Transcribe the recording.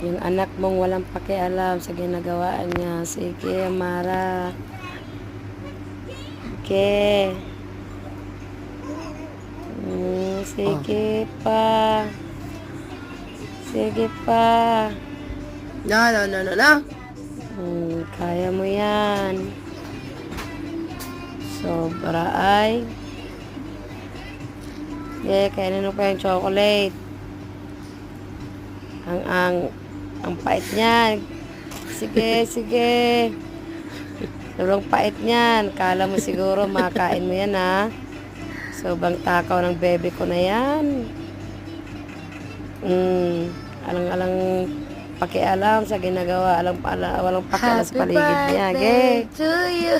Yung anak mong walang pakialam sa ginagawa niya. Sige, Mara. Sige. Sige pa. Sige pa. No. Kaya mo yan. Sobra ay. Sige, kainin mo pa yung chocolate. Ang pait niyan. Sige. Sobrang pait niyan. Kala mo siguro makain mo yan, ha? Sobrang takaw ng bebe ko na yan. Alang-alang pakialam sa ginagawa. Walang pakialam sa paligid niya. Happy birthday to you.